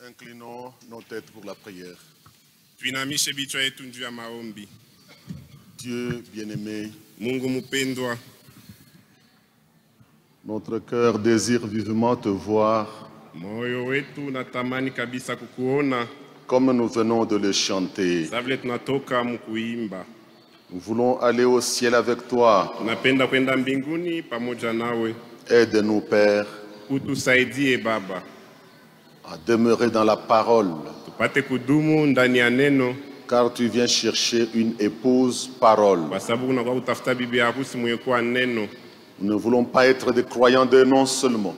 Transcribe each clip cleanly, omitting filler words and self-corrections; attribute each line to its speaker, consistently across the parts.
Speaker 1: Inclinons nos têtes pour la prière. Dieu bien-aimé, notre cœur désire vivement te voir, comme nous venons de le chanter. Nous voulons aller au ciel avec toi. Aide-nous, Père, à demeurer dans la parole, car tu viens chercher une épouse parole. Nous ne voulons pas être des croyants de nom seulement,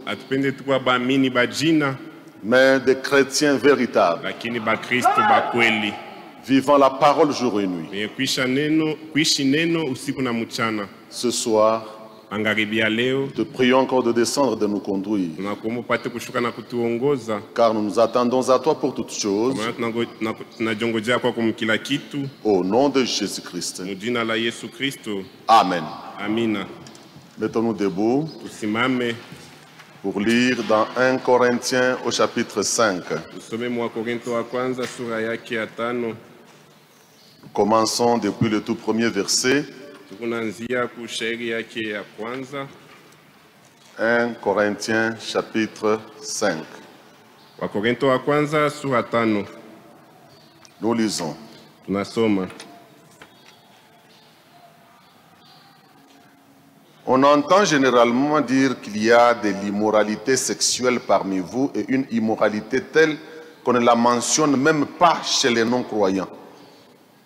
Speaker 1: mais des chrétiens véritables, vivant la parole jour et nuit. Ce soir, te prions encore de descendre et de nous conduire, car nous nous attendons à toi pour toutes choses. Au nom de Jésus-Christ. Amen. Mettons-nous debout pour lire dans 1 Corinthiens au chapitre 5. Commençons depuis le tout premier verset. 1 Corinthiens chapitre 5. Nous lisons. On entend généralement dire qu'il y a de l'immoralité sexuelle parmi vous et une immoralité telle qu'on ne la mentionne même pas chez les non-croyants.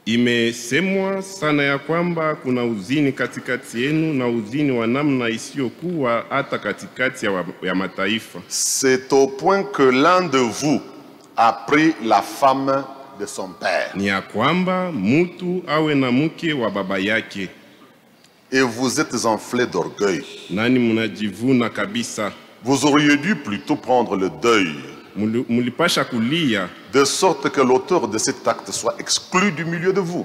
Speaker 2: Imesemwa sana ya kwamba kuna uzini katikati yenu na uzini wa namna isiyokuwa hata katikati ya mataifa.
Speaker 1: C'est au point que l'un de vous a pris la femme de son père.
Speaker 2: Ni ya kwamba mtu awe na mke wa baba yake.
Speaker 1: Et vous êtes enflés d'orgueil.
Speaker 2: Nani mnajivuna kabisa.
Speaker 1: Vous auriez dû plutôt prendre le deuil,
Speaker 2: mulipasha kulia,
Speaker 1: de sorte que l'auteur de cet acte soit exclu du milieu de vous.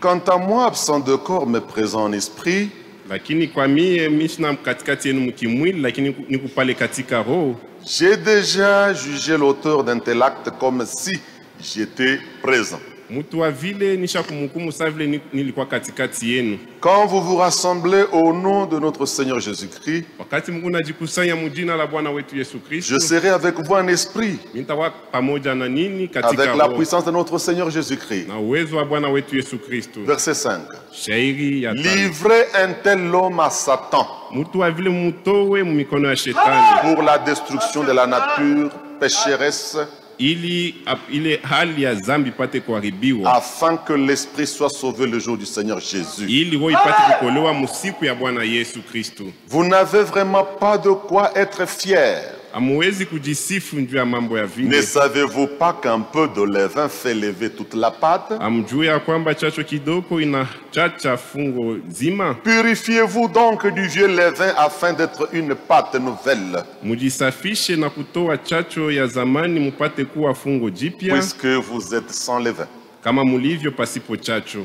Speaker 1: Quant à moi, absent de corps mais présent en esprit, j'ai déjà jugé l'auteur d'un tel acte comme si j'étais présent. Quand vous vous rassemblez au nom de notre Seigneur Jésus-Christ, je serai avec vous en esprit, avec la puissance de notre Seigneur Jésus-Christ. Verset 5. Livrez un tel homme à Satan pour la destruction de la nature pécheresse, afin que l'esprit soit sauvé le jour du Seigneur Jésus. Vous n'avez vraiment pas de quoi être fier. Ne savez-vous pas qu'un peu de levain fait lever toute la pâte? Purifiez-vous donc du vieux levain afin d'être une pâte nouvelle, puisque vous êtes sans levain.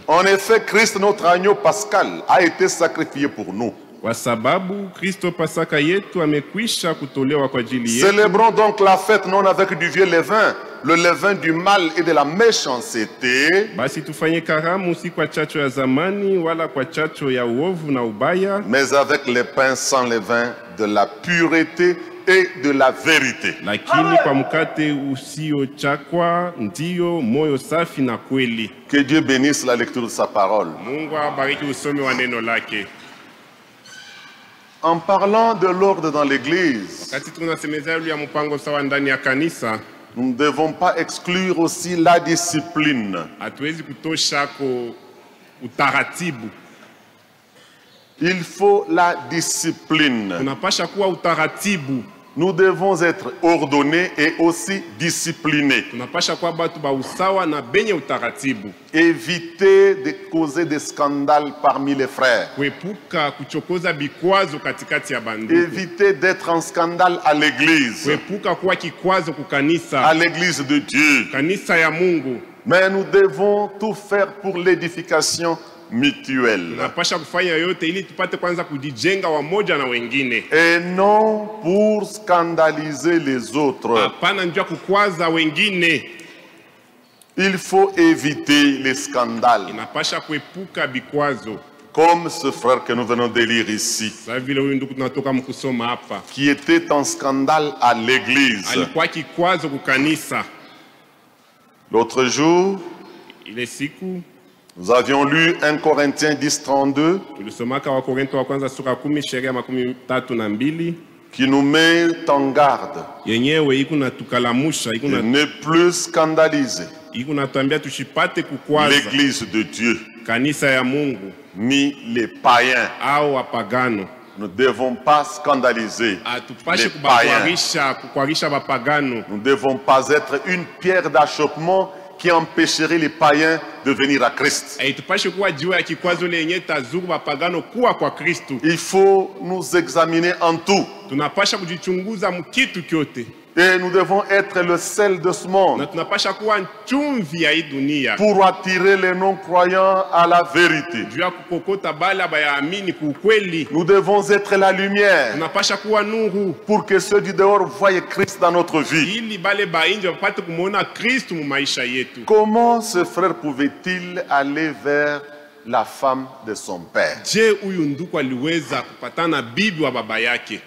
Speaker 1: En effet, Christ, notre agneau pascal, a été sacrifié pour nous. Célébrons donc la fête non avec du vieux levain, le levain du mal et de la méchanceté, mais avec les pains sans levain de la pureté et de la vérité. Que Dieu bénisse la lecture de sa parole. En parlant de l'ordre dans l'Église, nous ne devons pas exclure aussi la discipline. Il faut la discipline. Nous devons être ordonnés et aussi disciplinés. Éviter de causer des scandales parmi les frères. Éviter d'être en scandale à l'église. À l'église de Dieu. Mais nous devons tout faire pour l'édification mutuelle.
Speaker 2: Tunapasha kufanya yote ili tupate kwanza kujijenga wamoja na wengine.
Speaker 1: Et non pour scandaliser les autres.
Speaker 2: Hapana njia kukwaza wengine.
Speaker 1: Il faut éviter les scandales.
Speaker 2: Inapasha kuepuka bikwazo.
Speaker 1: Comme ce frère que nous venons de lire ici,
Speaker 2: Sasa vile huyu ndugu tunatoka mkusoma hapa,
Speaker 1: qui était un scandale à l'église.
Speaker 2: alikuwa kikwazo kukanisa.
Speaker 1: L'autre jour,
Speaker 2: Ile siku
Speaker 1: nous avions lu 1 Corinthiens 10:32
Speaker 2: tulisomaka wa Korinto wa kwanza sura 10 sheria 32
Speaker 1: qui nous met en garde
Speaker 2: yenyewe iko na tukalamusha, iko
Speaker 1: de
Speaker 2: na
Speaker 1: ne plus scandaliser
Speaker 2: iko natuambia tushipate kukwaza
Speaker 1: l'église de Dieu,
Speaker 2: kanisa ya Mungu
Speaker 1: ni les païens.
Speaker 2: au wapagano.
Speaker 1: Nous ne devons pas scandaliser
Speaker 2: Atupashe
Speaker 1: les païens.
Speaker 2: kukwarisha bapagano.
Speaker 1: Nous ne devons pas être une pierre d'achoppement qui empêcherait les païens de venir à Christ.
Speaker 2: Tupashe kuwa jiwe ya kikwazo lenye tazuru bapagano kuwa kwa Kristo.
Speaker 1: Il faut nous examiner en tout.
Speaker 2: Tunapasha kujichunguza mkitu kyote.
Speaker 1: Et nous devons être le sel de ce monde
Speaker 2: Na tunapasha kuwa chumvi ya hii dunia.
Speaker 1: pour attirer les non-croyants à la vérité.
Speaker 2: Juu ya kukokota bala bayaamini kuukweli.
Speaker 1: Nous devons être la lumière
Speaker 2: Tunapasha kuwa nuru
Speaker 1: pour que ceux du dehors voient Christ dans notre vie.
Speaker 2: ili bale bainje bapate kumuona Kristo mu maisha yetu.
Speaker 1: Comment ce frère pouvait-il aller vers la femme de son père?
Speaker 2: Je, huyu nduku aliweza kupatana bibi wa baba yake?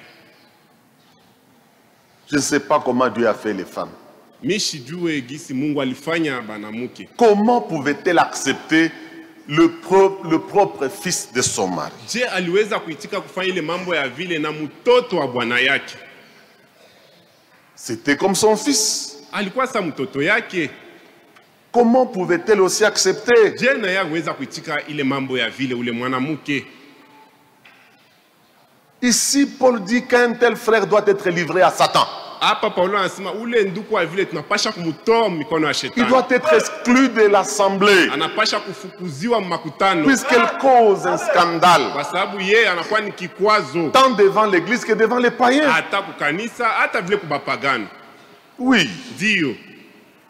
Speaker 1: Je ne sais pas comment Dieu a fait les femmes.
Speaker 2: Mishijue gisi Mungu alifanya banamuke.
Speaker 1: Comment pouvait-elle accepter le propre fils de son mari?
Speaker 2: Je, aliweza kuitika kufanya ile mambo ya vile na mtoto wa bwana yake?
Speaker 1: C'était comme son fils.
Speaker 2: Alikuwa sa mtoto yake.
Speaker 1: Comment pouvait-elle aussi accepter?
Speaker 2: Je, na yeye aliweza kuitika ile mambo ya vile ule mwanamuke?
Speaker 1: Ici, Paul dit qu'un tel frère doit être livré à Satan.
Speaker 2: Hapa Paulo anasema ule nduku wa vile tunapasha kumtoa mikono ya
Speaker 1: Il
Speaker 2: shetani.
Speaker 1: doit être exclu de l'assemblée
Speaker 2: Anapasha kufukuziwa makutano
Speaker 1: puisqu'elle cause un scandale
Speaker 2: kwa sababu yeye anakuwa ni kikwazo
Speaker 1: tant devant l'église que devant les païens.
Speaker 2: hata kukanisa hata vile kubapagano.
Speaker 1: Oui,
Speaker 2: Ndio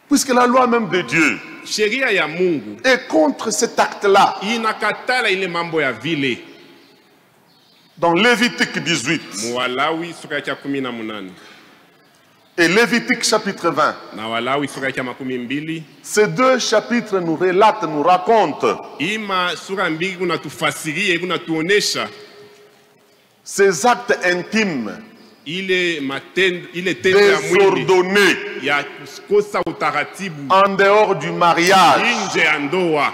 Speaker 1: puisque la loi même de Dieu
Speaker 2: sheria ya Mungu
Speaker 1: est contre cet acte-là.
Speaker 2: inakatala ile mambo ya vile.
Speaker 1: Dans Lévitique 18
Speaker 2: Walawi sura ya 18
Speaker 1: et Lévitique chapitre 20,
Speaker 2: na Walawi sura ya 12.
Speaker 1: ces deux chapitres nous relatent, nous racontent
Speaker 2: Ima sura mbili kunatufasiria, kunatuonesha
Speaker 1: ces actes intimes,
Speaker 2: ile tendo ya mwili
Speaker 1: désordonnés,
Speaker 2: ya kukosa utaratibu
Speaker 1: en dehors du mariage.
Speaker 2: nje ya ndoa.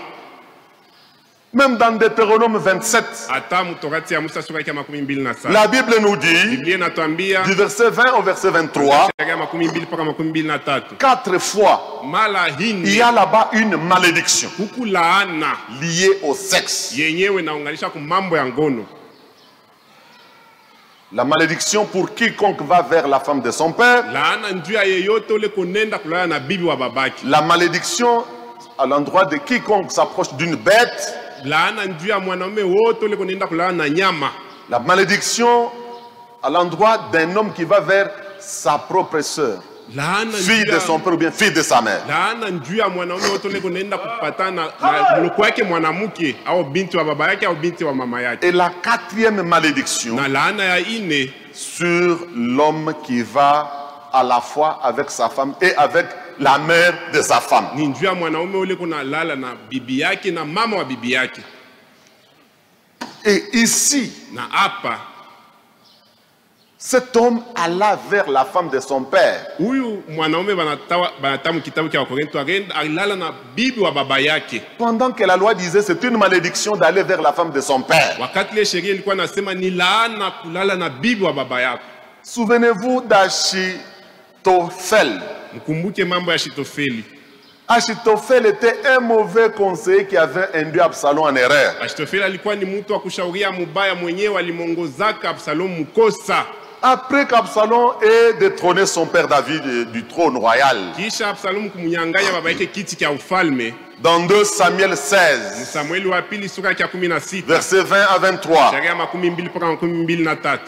Speaker 1: Même dans Deutéronome 27,
Speaker 2: Hata mutorati ya Musa sura ya 27.
Speaker 1: la Bible nous dit,
Speaker 2: Biblia inatuambia
Speaker 1: du verset 20 au verset 23,
Speaker 2: sheria 12 mpaka 23.
Speaker 1: 4 fois,
Speaker 2: Mara
Speaker 1: il y
Speaker 2: hindi
Speaker 1: a là-bas une malédiction
Speaker 2: huku laana
Speaker 1: liée au sexe.
Speaker 2: yenyewe naunganisha ku mambo ya ngono.
Speaker 1: La malédiction pour quiconque va vers la femme de son père.
Speaker 2: Laana njia yeyote ule kunenda kulala na bibi wa babaki.
Speaker 1: La malédiction à l'endroit de quiconque s'approche d'une bête.
Speaker 2: Laana njia mwanaume wote ule kunenda kulala na nyama.
Speaker 1: La malédiction à l'endroit d'un homme qui va vers sa propre sœur,
Speaker 2: Laana
Speaker 1: fille de son père ou bien fille de sa mère.
Speaker 2: laana njia mwanaume wote ule kunenda kupatana na mloko wake mwanamke au binti wa baba yake au binti wa mama yake.
Speaker 1: Et la quatrième malédiction
Speaker 2: Na laana ya ine
Speaker 1: sur l'homme qui va à la fois avec sa femme et avec la mère de sa femme.
Speaker 2: ni njia mwanaume ule kuna lala na bibi yake na mama wa bibi yake.
Speaker 1: Et ici,
Speaker 2: Na hapa
Speaker 1: cet homme alla vers la femme de son père.
Speaker 2: huyu mwanaume banatamu kitabu cha Wakorintho alala na bibi wa baba yake.
Speaker 1: Pendant que la loi disait c'est une malédiction d'aller vers la femme de son père.
Speaker 2: Wakati ile sheria ilikuwa nasema ni laana kulala na bibi wa baba yako.
Speaker 1: Souvenez-vous d'Achitophel.
Speaker 2: Mkumbuke mambo ya Shitofeli.
Speaker 1: Achitophel était un mauvais conseiller qui avait induit Absalom en erreur.
Speaker 2: Ashitofeli alikuwa ni mtu wa kushauria mubaya, mwenyewe alimongozaka Absalom mkosa.
Speaker 1: Après qu'Absalom ait détrôné son père David du trône royal,
Speaker 2: Kisha Absalom kumunyanganya baba yake kiti cha ufalme.
Speaker 1: dans 2 Samuel 16,
Speaker 2: Samueli wa pili sura ya 16
Speaker 1: versets 20 à 23,
Speaker 2: sheria 12 mpaka 23.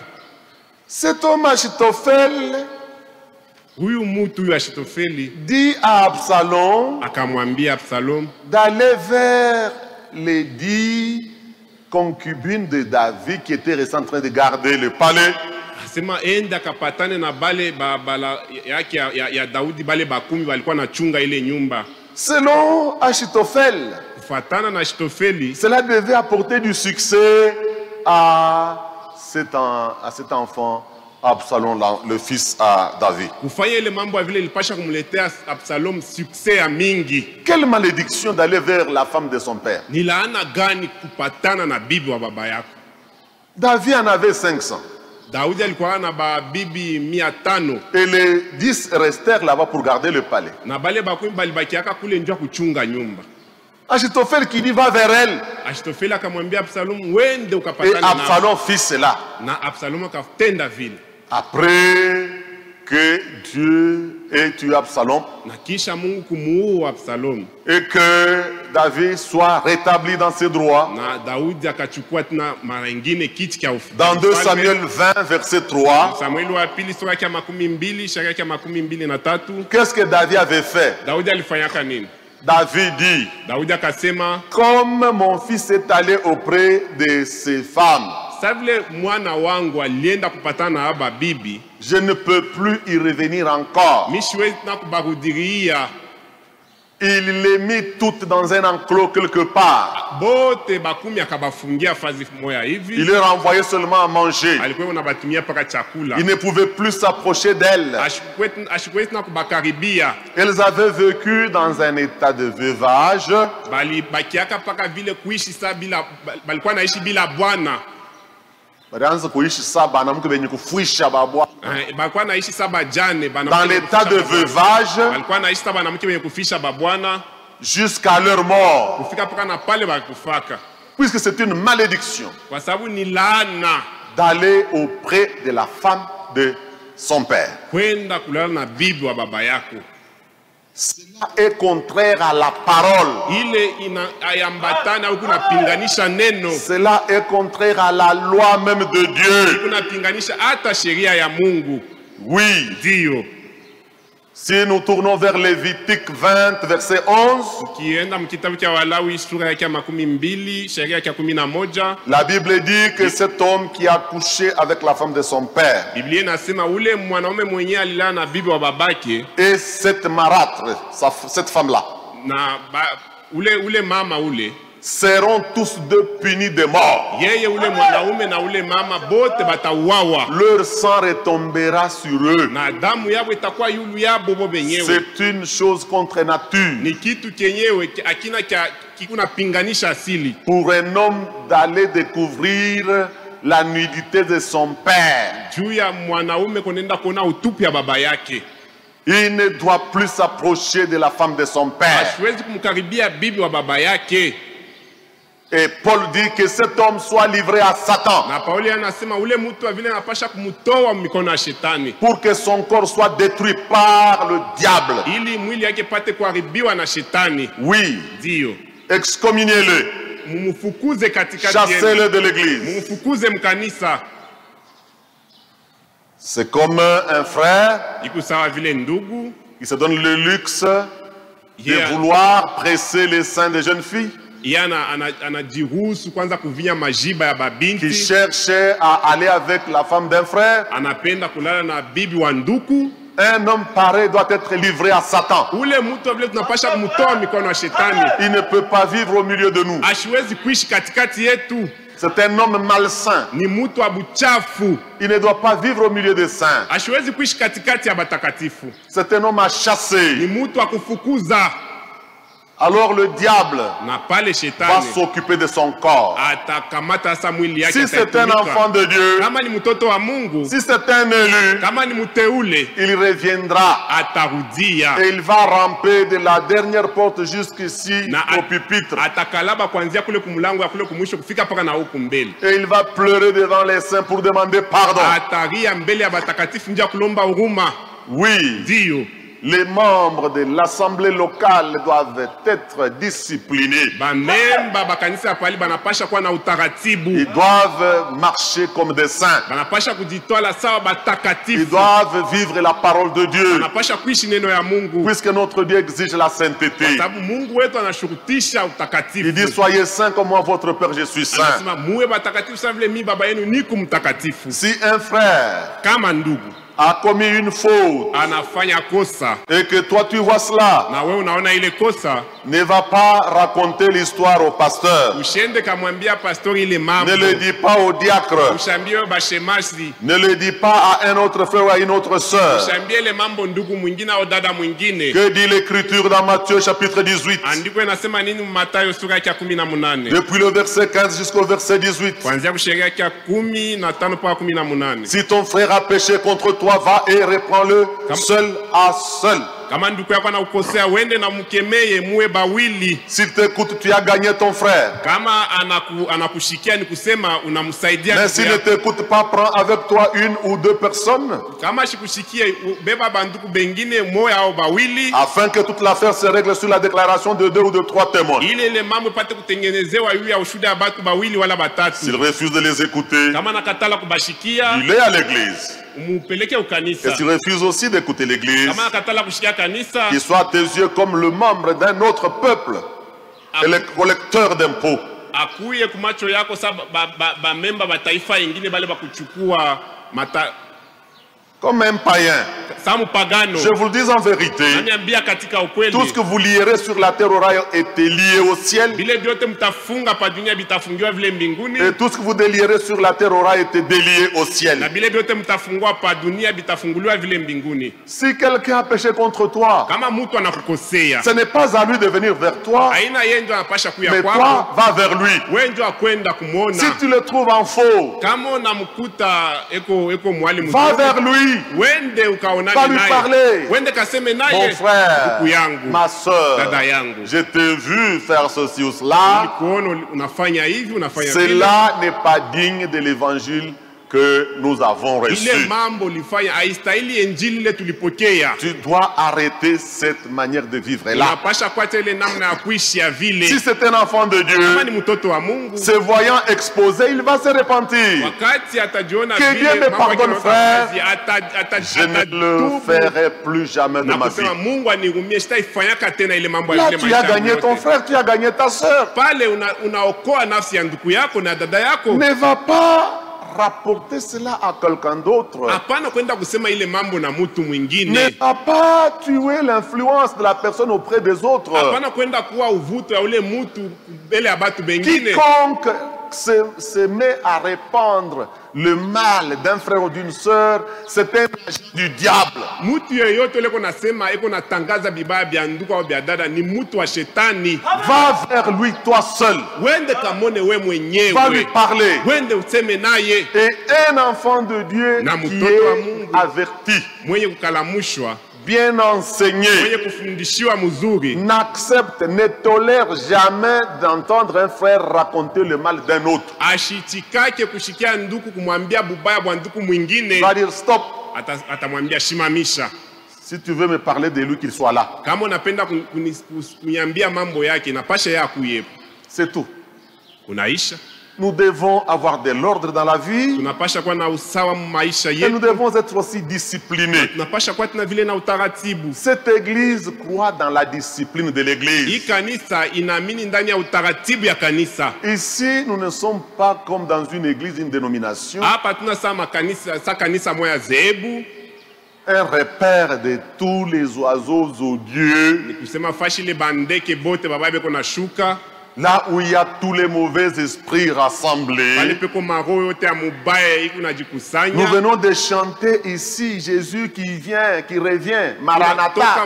Speaker 1: cet homme Achitophel
Speaker 2: Huyu mtu huyu Ashitofeli
Speaker 1: dit à Absalom
Speaker 2: akamwambia Absalom
Speaker 1: d'aller vers les 10 concubines de David qui étaient restées en train de garder le palais.
Speaker 2: Sema enda kapatane na bale bala yake ya Daudi bale bakumi walikuwa nachunga ile nyumba.
Speaker 1: Selon Achitophel,
Speaker 2: Kufatana na Achitofeli,
Speaker 1: cela devait apporter du succès à cet enfant Absalom, le fils à David.
Speaker 2: kufanya ile mambo vile ilipasha kumletea Absalom succès ya mingi.
Speaker 1: Quelle malédiction d'aller vers la femme de son père.
Speaker 2: Ni laana gani kupatana na bibi wa baba yako?
Speaker 1: David en avait 500.
Speaker 2: Daudi alikuwa na bibi 500.
Speaker 1: Et les 10 restèrent là-bas pour garder le palais.
Speaker 2: Na bale bakumi balibakiaka kule njoo kuchunga nyumba.
Speaker 1: Achitophel qui dit va vers elle.
Speaker 2: Achitofeli akamwambia Absalom wende
Speaker 1: Et
Speaker 2: ukapatana na.
Speaker 1: Absalom fit cela.
Speaker 2: Na Absalom akatenda vile.
Speaker 1: Après que Dieu ait tué Absalom
Speaker 2: Na kisha Mungu kumuua Absalom.
Speaker 1: et que David soit rétabli dans ses droits.
Speaker 2: Na Daudi akachukua tena mara nyingine kiti cha ufalme.
Speaker 1: Dans 2 Samuel 20 verset 3.
Speaker 2: Samueli wa pili sura ya 12 sharia ya 23.
Speaker 1: Qu'est-ce que David avait fait?
Speaker 2: Daudi alifanyaka nini?
Speaker 1: David dit,
Speaker 2: Daudi akasema,
Speaker 1: comme mon fils est allé auprès de ses femmes,
Speaker 2: sa vile mwana wangu alienda kupatana na aba bibi,
Speaker 1: je ne peux plus y revenir encore.
Speaker 2: mi siwezi na kubarudiria.
Speaker 1: Il les mit toutes dans un enclos quelque part.
Speaker 2: Bote bakumi akabafungia fazi moya hivi.
Speaker 1: Il les renvoyait seulement à manger.
Speaker 2: Alikuwa anabatumia paka chakula.
Speaker 1: Il ne pouvait plus s'approcher d'elles.
Speaker 2: Ashikwezi na kubakaribia.
Speaker 1: Elles avaient vécu dans un état de veuvage.
Speaker 2: Bali bakiaka paka vile kuishi sa bila balikuwa naishi bila bwana. Balikuwa naishi sa bajane bana.
Speaker 1: Dans l'état de veuvage.
Speaker 2: Balikuwa naishi sa banamke wenye kufisha babwana.
Speaker 1: Jusqu'à leur mort.
Speaker 2: Kufika paka na pale bakufaka.
Speaker 1: Puisque c'est une malédiction.
Speaker 2: Kwa sababu ni laana
Speaker 1: d'aller auprès de la femme de son père.
Speaker 2: Kwenda kulala na bibi wa baba yako.
Speaker 1: Cela est contraire à la parole.
Speaker 2: Ile ayambatana au kunapinganisha neno.
Speaker 1: Cela est contraire à la loi même de Dieu.
Speaker 2: Kunapinganisha hata sheria ya Mungu.
Speaker 1: Oui.
Speaker 2: Ndio.
Speaker 1: Si nous tournons vers Lévitique 20 verset 11,
Speaker 2: Ukienda mkitabu cha Walawi sura ya 12 sheria ya 11,
Speaker 1: la Bible dit que cet homme qui a couché avec la femme de son père,
Speaker 2: Biblia inasema ule mwanaume mwenyewe alilala na bibi wa babake,
Speaker 1: et cette marâtre, cette femme-là,
Speaker 2: na ule mama ule
Speaker 1: seront tous deux punis de mort.
Speaker 2: Yeye ule mwanaume na ule mama bote batauawa.
Speaker 1: Leur sang retombera sur eux.
Speaker 2: Na damu yabo itakuwa yulu yabo bo benyewe.
Speaker 1: C'est une chose contre nature.
Speaker 2: Ni kitu kenyewe akina kikuna pinganisha asili.
Speaker 1: Pour un homme d'aller découvrir la nudité de son père.
Speaker 2: Juu ya mwanaume konenda kuona utupu ya baba yake.
Speaker 1: Il ne doit plus s'approcher de la femme de son père.
Speaker 2: Hasiwezi kumkaribia bibi wa baba yake.
Speaker 1: Et Paul dit que cet homme soit livré à Satan.
Speaker 2: Na Paulo anasema ule mtu vile anapasha kumtoa mikono ya shetani.
Speaker 1: Pour que son corps soit détruit par le diable.
Speaker 2: Ili mwili yake pate kuharibiwa na shetani.
Speaker 1: Oui.
Speaker 2: Ndio.
Speaker 1: Excommuniez-le.
Speaker 2: Mumufukuze katikati yenu.
Speaker 1: Chassez-le de l'église.
Speaker 2: Mumufukuze mkanisa.
Speaker 1: C'est comme un frère
Speaker 2: Iko sawa vile ndugu
Speaker 1: qui se donne le luxe de vouloir presser les seins des jeunes filles.
Speaker 2: Anajiruhusu kwanza kuvinya majiba ya babinti.
Speaker 1: Qui cherchait à aller avec la femme d'un frère.
Speaker 2: Anapenda kulala na bibi wa nduku.
Speaker 1: Un homme pareil doit être livré à Satan.
Speaker 2: Ule mtu vile tunapasha kumtoa mikono ya shetani.
Speaker 1: Il ne peut pas vivre au milieu de nous.
Speaker 2: Ashiwezi kuishi katikati yetu.
Speaker 1: C'est un homme malsain.
Speaker 2: Ni mtu wa buchafu.
Speaker 1: Il ne doit pas vivre au milieu des saints.
Speaker 2: Ashiwezi kuishi katikati ya batakatifu.
Speaker 1: C'est un homme à chasser.
Speaker 2: Ni mtu wa kufukuza.
Speaker 1: Alors le diable va s'occuper de son corps. Si c'est un enfant de Dieu, si c'est un élu, il reviendra et il va ramper de la dernière porte jusqu'ici au pupitre. Et il va pleurer devant les saints pour demander pardon. Oui. Les membres de l'assemblée locale doivent être disciplinés. Ils doivent marcher comme des saints. Ils doivent vivre la parole de Dieu. Puisque notre Dieu exige la sainteté. Il dit soyez saints comme moi votre Père je suis saint. Si un frère a commis une faute et que toi tu vois cela, ne va pas raconter l'histoire au pasteur, ne le dis pas au diacre, ne le dis pas à un autre frère ou à une autre sœur. Que dit l'écriture dans Matthieu chapitre 18 depuis le verset 15 jusqu'au verset 18? Si ton frère a péché contre toi, va et reprends-le seul à seul. S'il t'écoute, tu as gagné ton frère. Mais s'il ne t'écoute pas, prends avec toi une ou deux personnes, afin que toute l'affaire se règle sur la déclaration de 2 ou de 3 témoins. S'il refuse de les écouter, il est à l'église. Et s'il refuse aussi d'écouter l'église, qu'il soit à tes yeux comme le membre d'un autre peuple et le collecteur d'impôts. Comme un païen. Je vous le dis en vérité, tout ce que vous lierez sur la terre aura été lié au ciel, et tout ce que vous délierez sur la terre aura été délié au ciel. Si quelqu'un a péché contre toi, ce n'est pas à lui de venir vers toi, mais toi va vers lui. Si tu le trouves en faux, va vers lui. Va lui parler. Mon frère, ma soeur, je t'ai vu faire ceci ou cela. Cela n'est pas digne de l'évangile que nous avons reçu. Tu dois arrêter cette manière de vivre là. Si c'est un enfant de Dieu, se voyant exposé, il va se repentir. Que Dieu me pardonne, frère. Je ne le ferai plus jamais de ma vie. Là, tu as gagné ton frère, tu as gagné ta soeur. Ne va pas rapporter cela à quelqu'un d'autre. Ne va pas tuer l'influence de la personne auprès des autres. Quiconque se met à répandre le mal d'un frère ou d'une sœur, c'est un agent du diable. Va vers lui toi seul. Va lui parler. Et un enfant de Dieu qui est averti, bien enseigné, n'accepte, ne tolère jamais d'entendre un frère raconter le mal d'un autre. Va dire stop. Si tu veux me parler de lui, qu'il soit là. C'est tout. Nous devons avoir de l'ordre dans la vie. Et nous devons être aussi disciplinés. Cette église croit dans la discipline de l'église. Ici, nous ne sommes pas comme dans une église, une dénomination. Un repère de tous les oiseaux odieux. Là où il y a tous les mauvais esprits rassemblés. Nous venons de chanter ici Jésus qui vient, qui revient, Maranatha.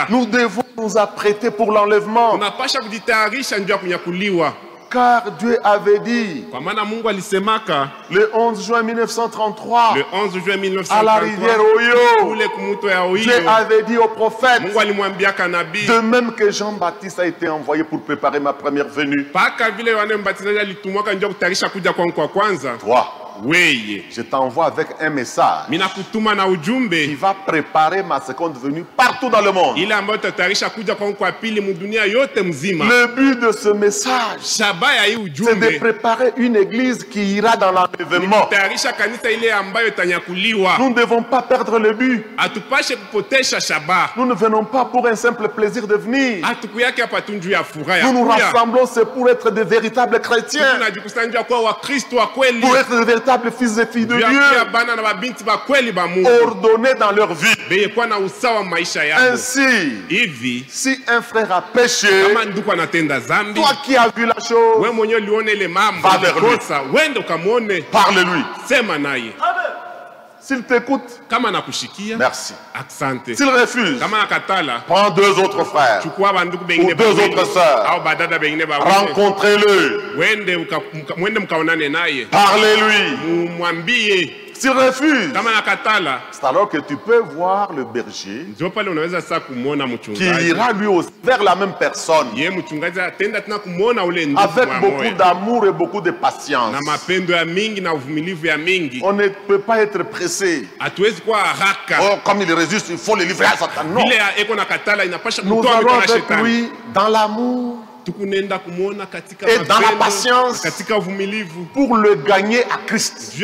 Speaker 1: Nous devons nous apprêter pour l'enlèvement. Car Dieu avait dit, le 11 juin 1933, à la rivière Oyo, Dieu avait dit au prophète, de même que Jean-Baptiste a été envoyé pour préparer ma première venue. Toi, je t'envoie avec un message qui va préparer ma seconde venue partout dans le monde. Le but de ce message, c'est de préparer une église qui ira dans l'enlèvement. Nous ne devons pas perdre le but. Nous ne venons pas pour un simple plaisir de venir. Nous nous rassemblons, c'est pour être de véritables chrétiens, pour être de véritables fils et filles de Dieu, ordonnés dans leur vie. Ainsi, si un frère a péché, toi qui as vu la chose, va vers lui, parle-lui. S'il t'écoute, merci. S'il refuse, prends 2 autres frères ou 2 autres sœurs, rencontrez-le, parlez-lui. S'il refuse, c'est alors que tu peux voir le berger qui ira lui aussi vers la même personne avec beaucoup d'amour et beaucoup de patience. On ne peut pas être pressé. Oh, comme il résiste, il faut le livrer à Satan. Non. Nous allons avec lui dans l'amour et dans la patience pour le gagner à Christ,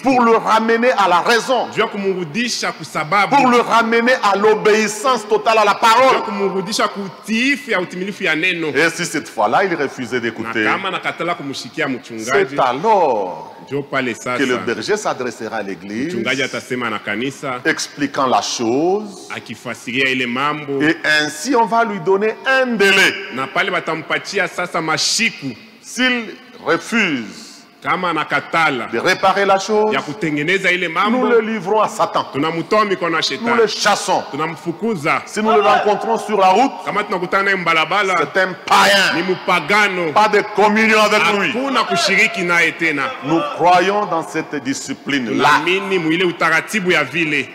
Speaker 1: pour le ramener à la raison, pour le ramener à l'obéissance totale à la parole. Et si cette fois-là il refusait d'écouter, c'est alors que le berger s'adressera à l'église, expliquant la chose, et ainsi on va lui donner un délai. S'il refuse de réparer la chose, nous le livrons à Satan. Nous le chassons. Si nous le rencontrons sur la route, c'est un païen. Pas de communion avec lui. Nous croyons dans cette discipline-là.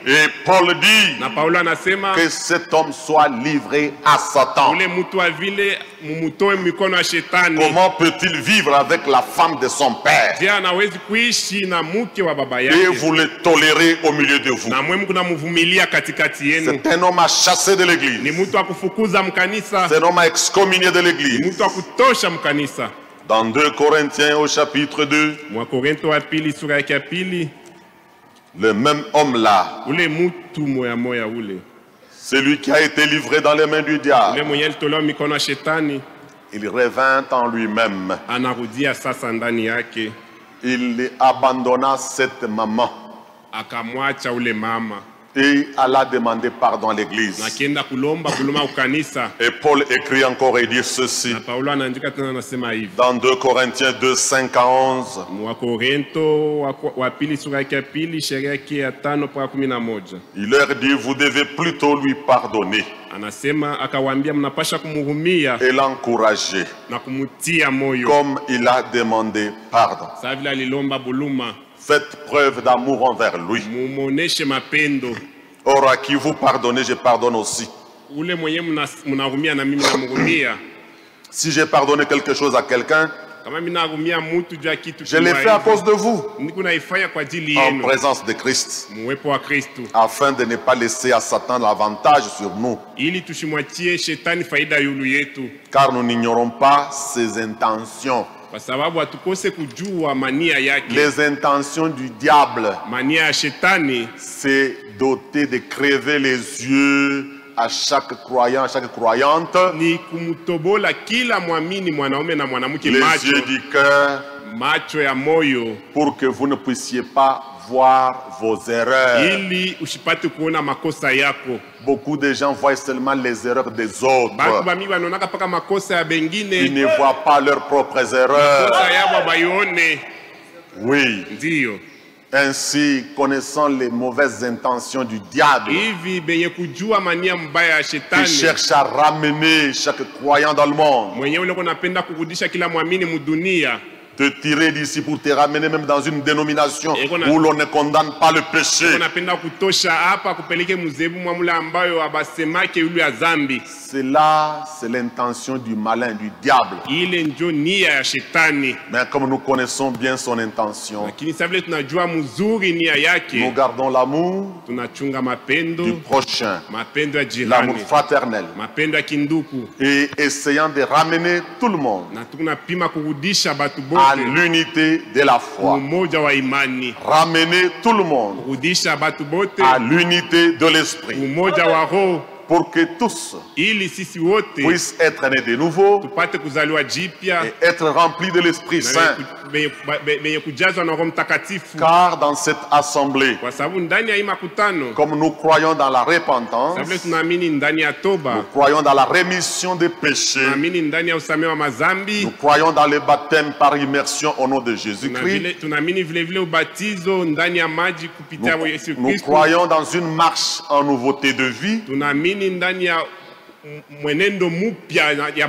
Speaker 1: Et Paul dit que cet homme soit livré à Satan. Comment peut-il vivre avec la femme de son père? Et vous le tolérez au milieu de vous. C'est un homme à chasser de l'église. C'est un homme à excommunier de l'église. Dans 2 Corinthiens au chapitre 2, le même homme-là, celui qui a été livré dans les mains du diable, il revint en lui-même. Il abandonna cette maman et alla demander pardon à l'église. Et Paul écrit encore et dit ceci dans 2 Corinthiens 2, 5 à 11. Il leur dit, vous devez plutôt lui pardonner et l'encourager comme il a demandé pardon. Faites preuve d'amour envers lui. Or, à qui vous pardonnez, je pardonne aussi. Si j'ai pardonné quelque chose à quelqu'un, je l'ai fait à cause de vous, en présence de Christ, afin de ne pas laisser à Satan l'avantage sur nous, car nous n'ignorons pas ses intentions. Les intentions du diable, c'est doter de crever les yeux à chaque croyant, à chaque croyante, les yeux du cœur, pour que vous ne puissiez pas voir vos erreurs. Beaucoup de gens voient seulement les erreurs des autres. Ils ne voient pas leurs propres erreurs. Oui. Ainsi, connaissant les mauvaises intentions du diable, qui cherche à ramener chaque croyant dans le monde, te tirer d'ici pour te ramener même dans une dénomination où l'on ne condamne pas le péché. Cela, c'est l'intention du malin, du diable. Mais comme nous connaissons bien son intention, nous gardons l'amour du prochain, l'amour fraternel, et essayant de ramener tout le monde à l'unité de la foi. Ramener tout le monde à l'unité de l'esprit, pour que tous puissent être nés de nouveau et être remplis de l'Esprit Saint. Car dans cette assemblée, comme nous croyons dans la repentance, nous croyons dans la rémission des péchés, nous croyons dans le baptême par immersion au nom de Jésus-Christ, nous croyons dans une marche en nouveauté de vie,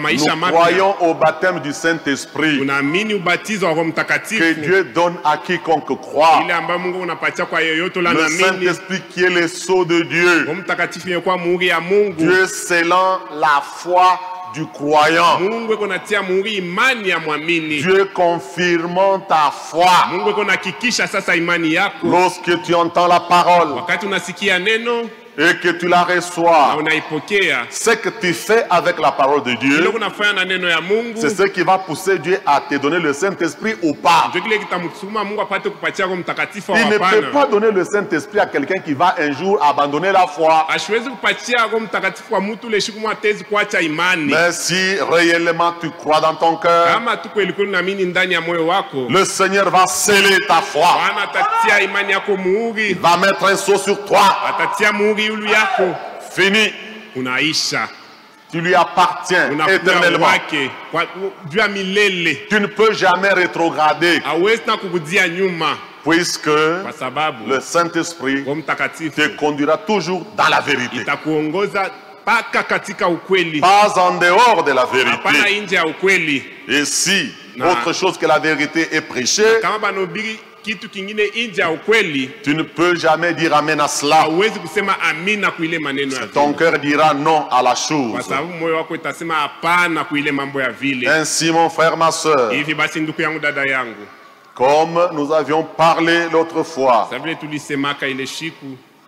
Speaker 1: nous croyons au baptême du Saint-Esprit que Dieu donne à quiconque croit. Le Saint-Esprit qui est le sceau de Dieu, Dieu scellant la foi du croyant, Dieu confirmant ta foi. Lorsque tu entends la parole et que tu la reçois, ce que tu fais avec la parole de Dieu, c'est ce qui va pousser Dieu à te donner le Saint-Esprit ou pas. Il ne peut pas donner le Saint-Esprit à quelqu'un qui va un jour abandonner la foi. Mais si réellement tu crois dans ton cœur, le Seigneur va sceller ta foi. Il va mettre un sceau sur toi. Fini. Tu lui appartiens éternellement. Tu ne peux jamais rétrograder, puisque le Saint-Esprit te conduira toujours dans la vérité, pas en dehors de la vérité. Et si autre chose que la vérité est prêchée, tu ne peux jamais dire amen à cela. Ton cœur dira non à la chose. Ainsi, mon frère, ma soeur, comme nous avions parlé l'autre fois,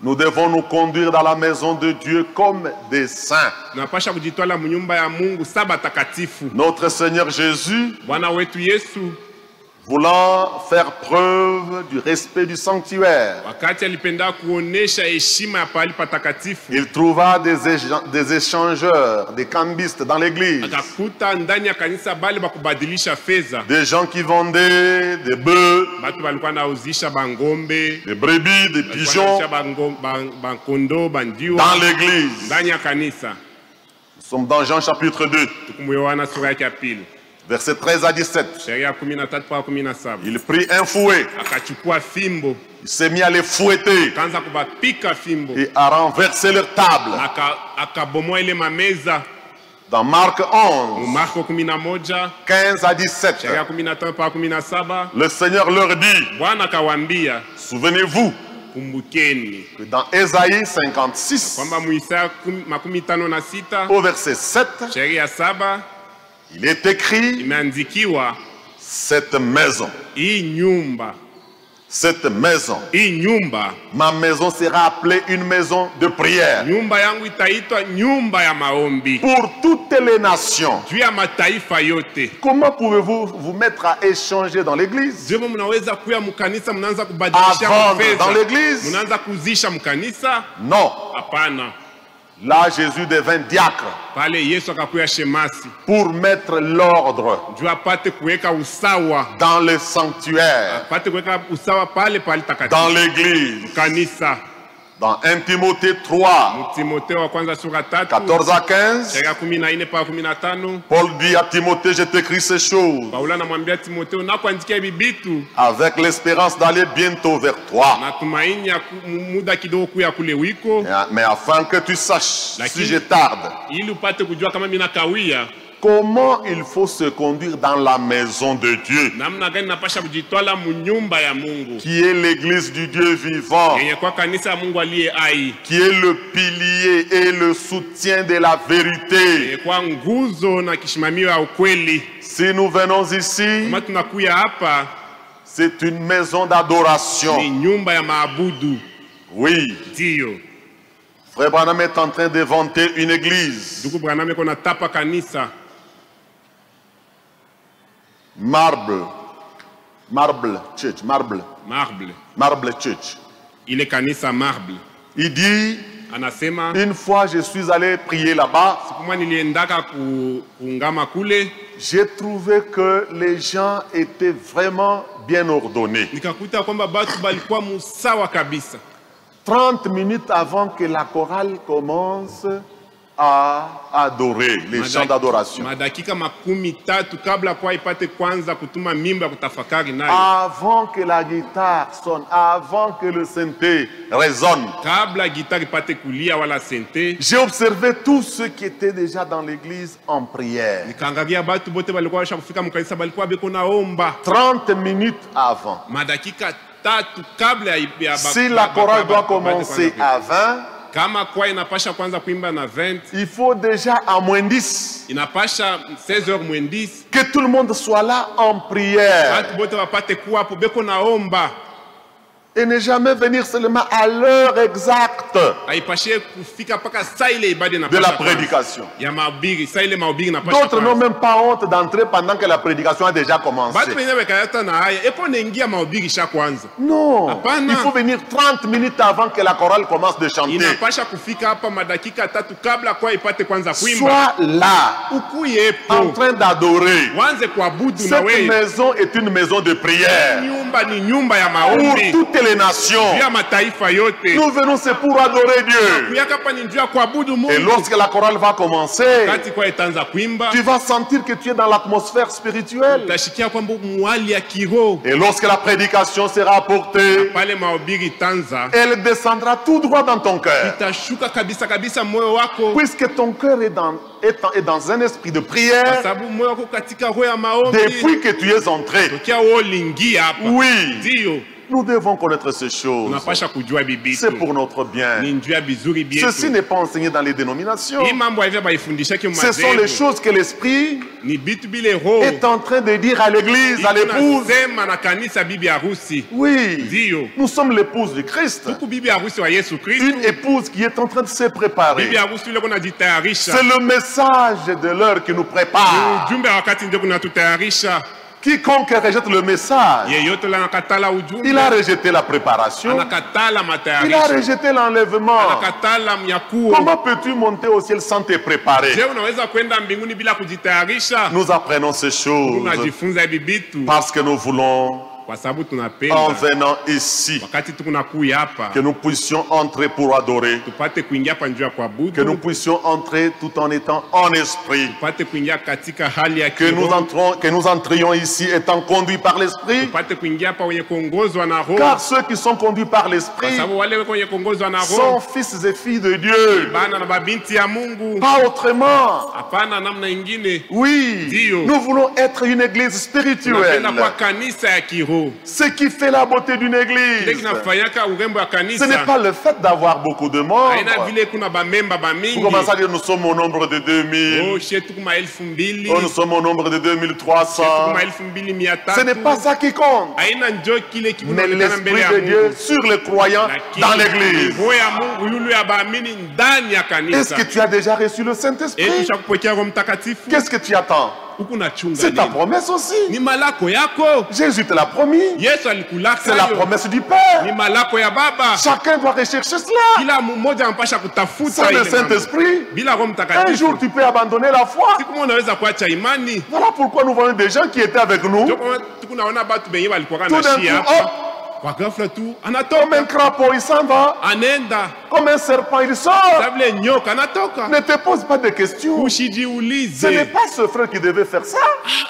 Speaker 1: nous devons nous conduire dans la maison de Dieu comme des saints. Notre Seigneur Jésus, voulant faire preuve du respect du sanctuaire, il trouva des échangeurs, des cambistes dans l'église, des gens qui vendaient des bœufs, des brebis, des pigeons dans l'église. Nous sommes dans Jean chapitre 2. Versets 13 à 17. Il prit un fouet. Il s'est mis à les fouetter et à renverser leur table. Dans Marc 11, 15 à 17, le Seigneur leur dit, souvenez-vous que dans Ésaïe 56, au verset 7, il est écrit, cette maison, ma maison sera appelée une maison de prière pour toutes les nations. Comment pouvez-vous vous mettre à échanger dans l'église, à vendre dans l'église? Non. Là, Jésus devint diacre pour mettre l'ordre dans le sanctuaire, dans l'église. Dans 1 Timothée 3, 14 à 15, Paul dit à Timothée, je t'écris ces choses avec l'espérance d'aller bientôt vers toi. Mais afin que tu saches, si je tarde, comment il faut se conduire dans la maison de Dieu, qui est l'église du Dieu vivant, qui est le pilier et le soutien de la vérité. Si nous venons ici, c'est une maison d'adoration. Oui. Frère Branham est en train d'inventer une église. Marble Church.
Speaker 2: Il est kanisa marble.
Speaker 1: Il dit, une fois je suis allé prier là-bas, j'ai trouvé que les gens étaient vraiment bien ordonnés. 30 minutes avant que la chorale commence à adorer, les chants d'adoration. Avant que la guitare sonne, avant que le synthé résonne, j'ai observé tous ceux qui étaient déjà dans l'église en prière. 30 minutes avant. Si la chorale doit commencer à 20, il faut déjà à moins 10 que tout le monde soit là en prière. Et ne jamais venir seulement à l'heure exacte de la prédication. D'autres n'ont même pas honte d'entrer pendant que la prédication a déjà commencé. Non, il faut venir 30 minutes avant que la chorale commence de chanter. Sois là, en train d'adorer. Cette maison est une maison de prière pour toutes les nations. Nous venons c'est pour adorer Dieu. Et lorsque la chorale va commencer, tu vas sentir que tu es dans l'atmosphère spirituelle. Et lorsque la prédication sera apportée, elle descendra tout droit dans ton cœur. Puisque ton cœur est dans un esprit de prière depuis que tu es entré. Oui. Nous devons connaître ces choses. C'est pour notre bien. Ceci n'est pas enseigné dans les dénominations. Ce sont les choses que l'Esprit est en train de dire à l'Église, à l'épouse. Oui, nous sommes l'épouse du Christ. Une épouse qui est en train de se préparer. C'est le message de l'heure qui nous prépare. Quiconque rejette le message, il a rejeté la préparation, il a rejeté l'enlèvement. Comment peux-tu monter au ciel sans te préparer? Nous apprenons ces choses parce que nous voulons, en venant ici, que nous puissions entrer pour adorer, que nous puissions entrer tout en étant en esprit, que nous entrions ici étant conduits par l'esprit, car ceux qui sont conduits par l'esprit sont fils et filles de Dieu, pas autrement. Oui, nous voulons être une église spirituelle. Ce qui fait la beauté d'une église, ce n'est pas le fait d'avoir beaucoup de membres. Vous commencez à dire nous sommes au nombre de 2000, nous sommes au nombre de 2300. Ce n'est pas ça qui compte, mais l'Esprit de Dieu sur les croyants dans l'église. Est-ce que tu as déjà reçu le Saint-Esprit? Qu'est-ce que tu attends? C'est ta promesse aussi. Jésus te l'a promis. C'est la promesse du Père. Chacun doit rechercher cela. Sans le Saint-Esprit, un jour tu peux abandonner la foi. Voilà pourquoi nous voyons des gens qui étaient avec nous. Tout d'un coup, hop, Comme un crapaud, il s'en va. Comme un serpent, il sort. Ne te pose pas de questions. Ce n'est pas ce frère qui devait faire ça.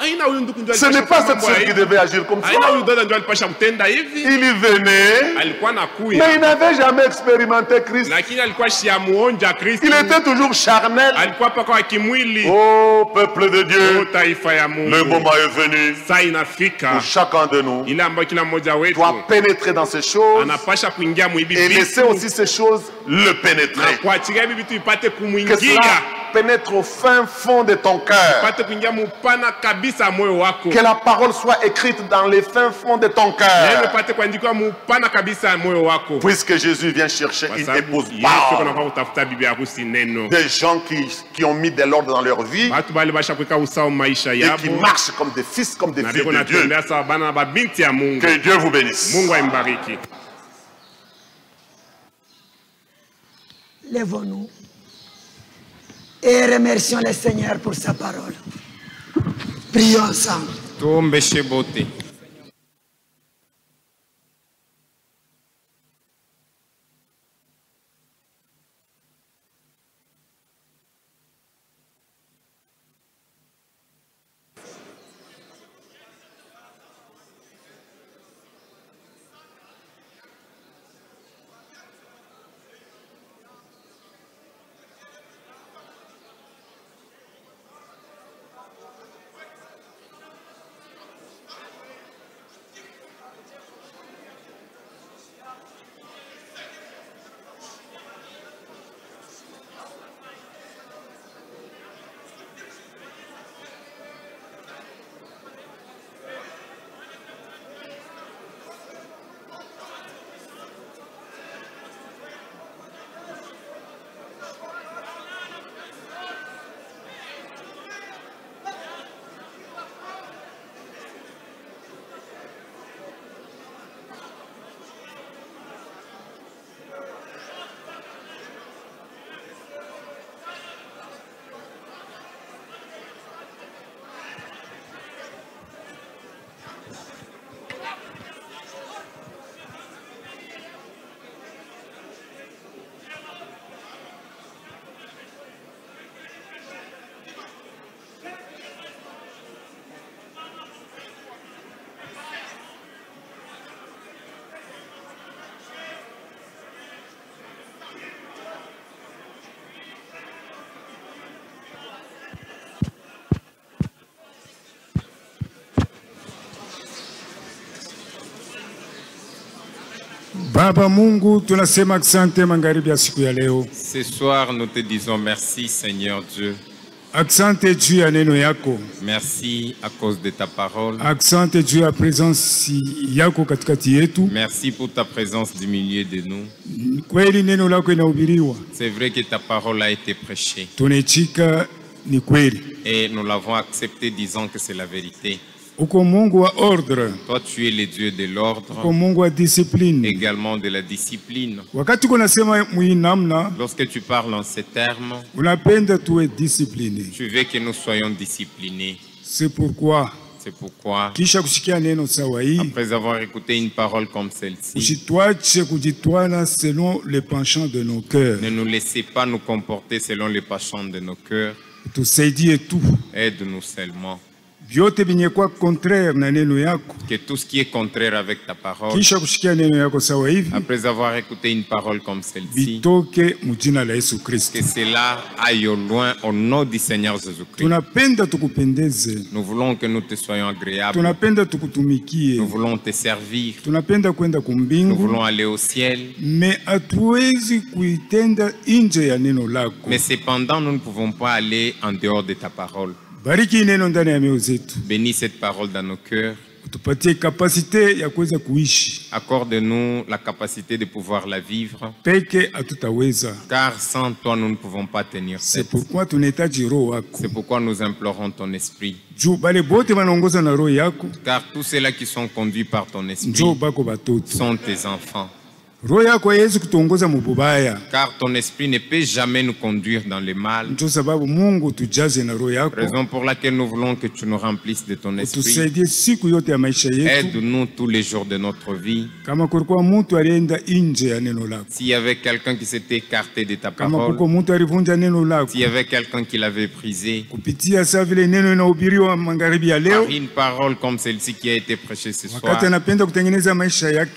Speaker 1: Ce n'est pas cette soeur qui devait agir comme ça. Il y venait, mais il n'avait jamais expérimenté Christ. Il était toujours charnel. Oh, peuple de Dieu, le moment est venu pour chacun de nous doit pénétrer dans ces choses et laisser aussi ces choses le pénétrer. Que cela pénètre au fin fond de ton cœur. Que la parole soit écrite dans les fins fonds de ton cœur. Puisque Jésus vient chercher une épouse bonne. Des gens qui ont mis de l'ordre dans leur vie et qui marchent comme des fils, comme des filles de Dieu. Que Dieu vous bénisse.
Speaker 3: Lèvons-nous et remercions le Seigneur pour sa parole. Prions ensemble.
Speaker 4: Baba Mungu, tunasema asante magharibi ya siku ya leo.
Speaker 5: Ce soir, nous te disons merci, Seigneur Dieu.
Speaker 4: Asante juu ya neno yako.
Speaker 5: Merci à cause de ta parole.
Speaker 4: Asante juu ya presence yako katikati yetu.
Speaker 5: Merci pour ta présence du milieu de nous.
Speaker 4: Kweli neno lako inahubiriwa.
Speaker 5: C'est vrai que ta parole a été prêchée.
Speaker 4: Tunaitika ni kweli.
Speaker 5: Et nous l'avons accepté disant que c'est la vérité.
Speaker 4: Uko Mungu wa ordre.
Speaker 5: Toi, tu es le Dieu de l'ordre.
Speaker 4: Uko Mungu wa discipline.
Speaker 5: Également de la discipline.
Speaker 4: Wakati kunasema muinamna.
Speaker 5: Lorsque tu parles en ces termes,
Speaker 4: unapenda tuwe discipliné.
Speaker 5: Tu veux que nous soyons disciplinés.
Speaker 4: C'est pourquoi.
Speaker 5: C'est pourquoi,
Speaker 4: kisha kusikia neno sawa hii,
Speaker 5: après avoir écouté une parole comme celle-ci,
Speaker 4: usitwache kujitwala selon les penchants de nos cœurs.
Speaker 5: Ne nous laissez pas nous comporter selon les penchants de nos cœurs.
Speaker 4: Tusaidie tu.
Speaker 5: Aide-nous seulement.
Speaker 4: Vyote vinyekwa contraire na neno yako.
Speaker 5: Que tout ce qui est contraire avec ta parole,
Speaker 4: kisha kusikia neno yako sawa hivi,
Speaker 5: après avoir écouté une parole comme celle-ci,
Speaker 4: bitoke mujina la Yesu Kristo.
Speaker 5: Que cela aille au loin au nom du Seigneur Jésus-Christ.
Speaker 4: Tunapenda tukupendeze.
Speaker 5: Nous voulons que nous te soyons agréables.
Speaker 4: Tunapenda tukutumikie.
Speaker 5: Nous voulons te servir.
Speaker 4: Tunapenda kwenda kumbingu.
Speaker 5: Nous voulons aller au ciel.
Speaker 4: Mais hatuwezi kuitenda nje ya neno lako.
Speaker 5: Mais cependant, nous ne pouvons pas aller en dehors de ta parole.
Speaker 4: Bariki neno ndani ya mioyo zetu.
Speaker 5: Bénis cette parole dans nos cœurs.
Speaker 4: Tupatie kapasite ya kuweza kuishi.
Speaker 5: Accorde-nous la capacité de pouvoir la vivre.
Speaker 4: Peke hatutaweza.
Speaker 5: Car sans toi, nous ne pouvons pas tenir tête.
Speaker 4: C'est pourquoi tunahitaji roho yako.
Speaker 5: C'est pourquoi nous implorons ton esprit.
Speaker 4: Juu bale bote wanaongoza na roho yako.
Speaker 5: Car tous ceux-là qui sont conduits par ton esprit
Speaker 4: njoo bako batoto.
Speaker 5: Sont tes enfants. Car ton esprit ne peut jamais nous conduire dans le mal. Raison pour laquelle nous voulons que tu nous remplisses de ton esprit. Aide-nous tous les jours de notre vie. S'il y avait quelqu'un qui s'était écarté de ta parole, s'il y avait quelqu'un qui l'avait brisé, par une parole comme celle-ci qui a été prêchée ce soir,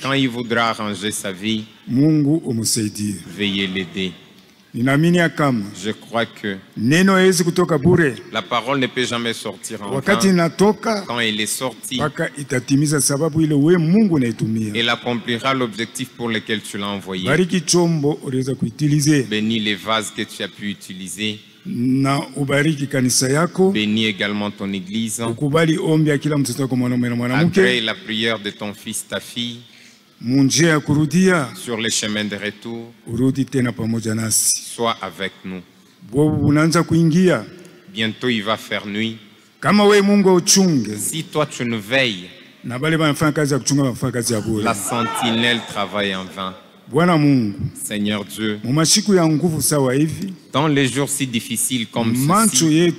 Speaker 5: quand il voudra arranger sa vie, veuillez l'aider. Je crois que la parole ne peut jamais sortir en vain. Quand elle est sortie, elle accomplira l'objectif pour lequel tu l'as envoyé. Bénis les vases que tu as pu utiliser. Bénis également ton église. Agrée la prière de ton fils, ta fille. Sur les chemins de retour, sois avec nous. Bientôt il va faire nuit. Si toi tu nous veilles, la sentinelle travaille en vain. Seigneur Dieu, dans les jours si difficiles comme ceci,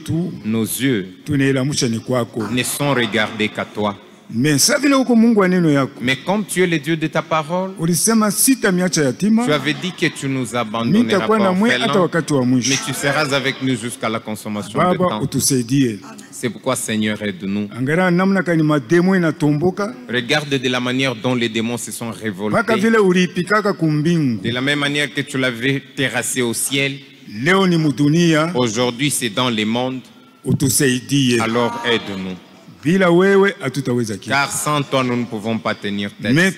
Speaker 5: nos yeux ne sont regardés qu'à toi. Mais comme tu es le Dieu de ta parole, tu avais dit que tu nous abandonneras pas orphelins, mais tu seras avec nous jusqu'à la consommation de temps. C'est pourquoi, Seigneur, aide-nous. Regarde de la manière dont les démons se sont révoltés. De la même manière que tu l'avais terrassé au ciel, aujourd'hui c'est dans les mondes. Alors aide-nous. Car sans toi, nous ne pouvons pas tenir tête. Mais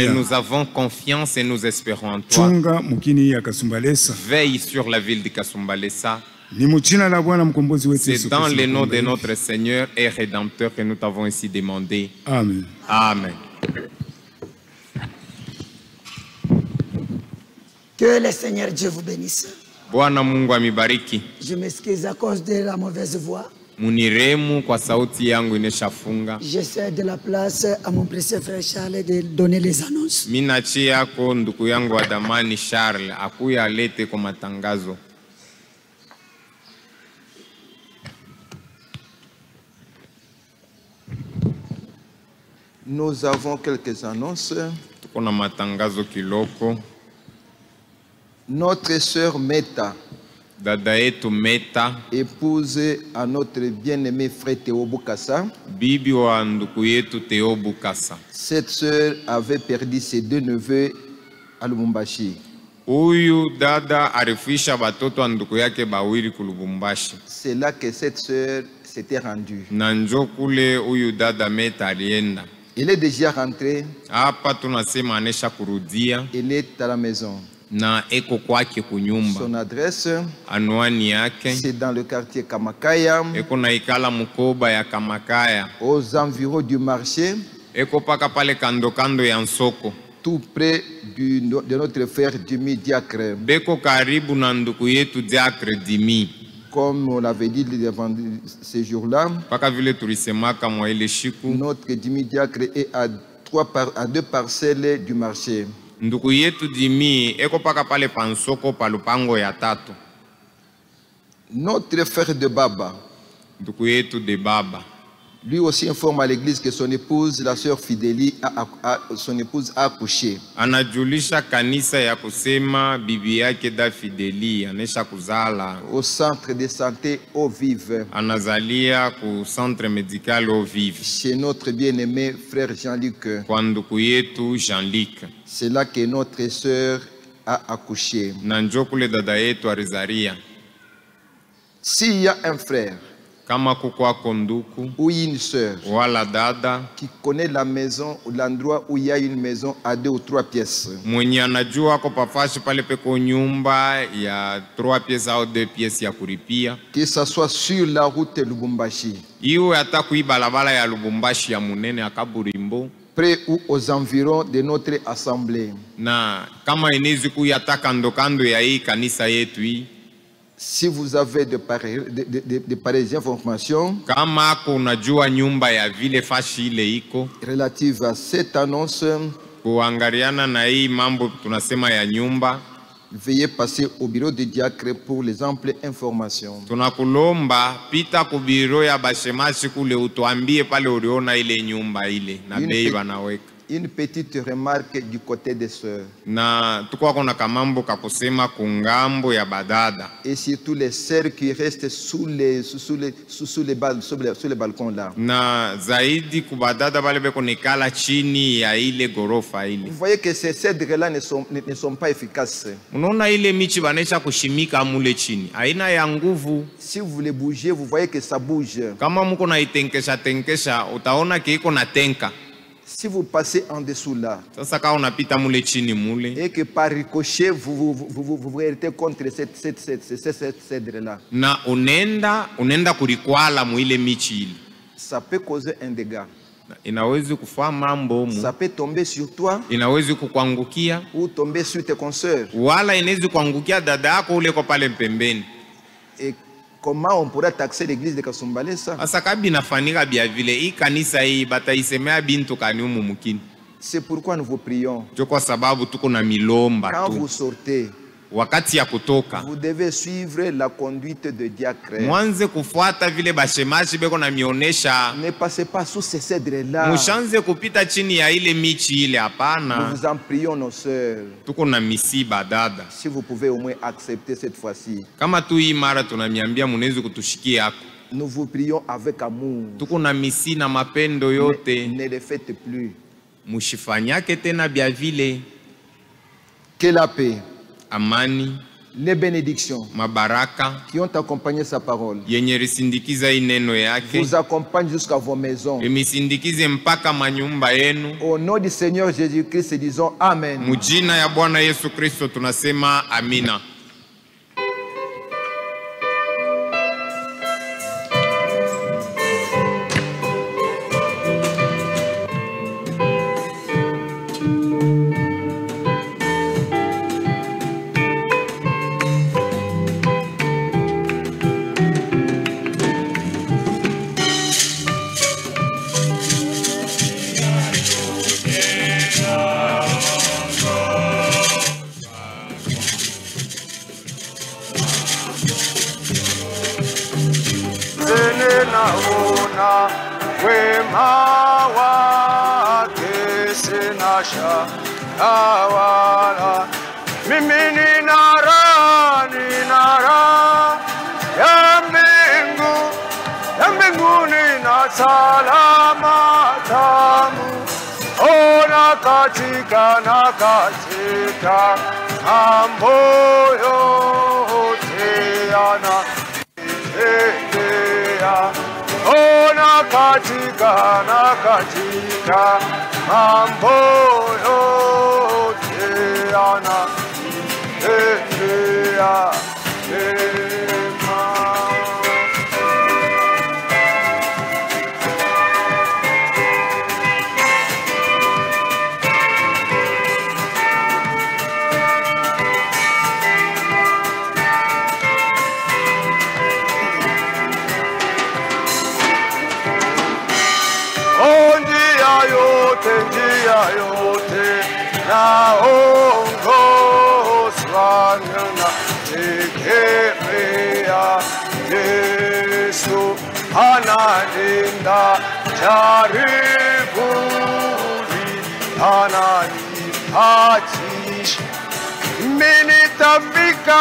Speaker 5: nous avons confiance et nous espérons en toi. Veille sur la ville de Kasumbalesa. C'est dans le nom de notre Seigneur et Rédempteur que nous t'avons ici demandé.
Speaker 4: Amen.
Speaker 5: Amen.
Speaker 3: Que le Seigneur Dieu vous bénisse.
Speaker 5: Je
Speaker 3: m'excuse à cause de la mauvaise voix. J'essaie de la place à mon précieux frère Charles de donner les annonces.
Speaker 6: Nous avons quelques annonces. Notre sœur Meta, épouse à notre bien-aimé frère Théo Bukasa. Cette sœur avait perdu ses deux neveux à Lubumbashi. C'est là que cette sœur s'était rendue. Elle est déjà rentrée. Elle est à la maison. Son adresse, c'est dans le quartier Kamakaya, aux environs du marché, tout près de notre frère Dimi Diacre. Comme on l'avait dit ces jours-là, notre Dimi Diacre est à 2 parcelles du marché. Notre frère de Baba, lui aussi informe à l'église que son épouse, la sœur Fidélie, son épouse a accouché. Au centre de santé Eau Vive. Chez notre bien-aimé frère Jean-Luc. C'est là que notre sœur a accouché. S'il y a un frère ou une sœur qui connaît la maison ou l'endroit où il y a une maison à 2 ou 3 pièces, que ce soit sur la route Lubumbashi, près ou aux environs de notre assemblée, si vous avez de pareilles informations relatives à cette annonce,
Speaker 5: Kuangaliana na hii mambo tunasema ya nyumba.
Speaker 6: Veuillez passer au bureau de diacre pour les amples informations.
Speaker 5: Tunakulomba pita ku biro ya bashemashi kule utuambie pale uliona ile nyumba ile na bei wanaweka.
Speaker 6: Une petite remarque du côté des sœurs.
Speaker 5: Na tukua kuna kamambo kakusema kungambo ya badada.
Speaker 6: Et surtout les sœurs qui restent sous les balcons là.
Speaker 5: Na zaidi kubadada bale beko nikala chini ya ile gorofa ile.
Speaker 6: Vous voyez que ces cèdres là ne sont pas efficaces.
Speaker 5: Unaona ile michi banesha kushimika mule chini. Haina ya nguvu.
Speaker 6: Si vous voulez bouger, vous voyez que ça bouge.
Speaker 5: Kama mko na itenkesha utaona iko na tenka.
Speaker 6: Si vous passez en dessous là,
Speaker 5: et
Speaker 6: que par ricochet vous héritez contre cette cèdre là, ça peut causer un dégât. Ça peut tomber sur toi ou tomber sur tes consoeurs. Et comment on pourrait taxer l'église de Kasumbale ça? C'est pourquoi nous vous prions. Quand vous sortez, vous devez suivre la conduite de diacre. Ne passez pas sous ces cèdres-là. Nous vous en prions, nos sœurs. Si vous pouvez au moins accepter cette fois-ci. Nous vous prions avec amour. Ne le faites plus. Que la paix,
Speaker 5: amani,
Speaker 6: les bénédictions,
Speaker 5: mabaraka,
Speaker 6: qui ont accompagné sa parole,
Speaker 5: vous
Speaker 6: accompagnent jusqu'à vos maisons. Au nom du Seigneur Jésus-Christ, disons Amen.
Speaker 5: Amina.
Speaker 7: Salama tamu, ona katika mambo yote yanatendea. Ona katika mambo yote yanatendea. Njia yote naongozwa na tegemea Yesu, analinda jaribuni, ananipatisha. Mimi nitafika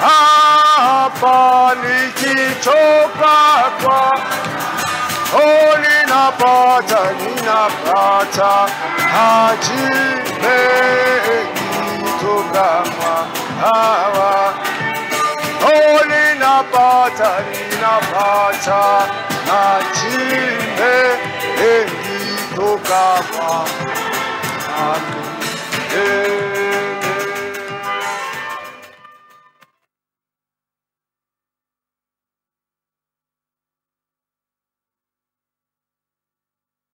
Speaker 7: hapa nikichoka kwa ninapata haji mengi toka hawa. Ninapata haji mengi toka hawa.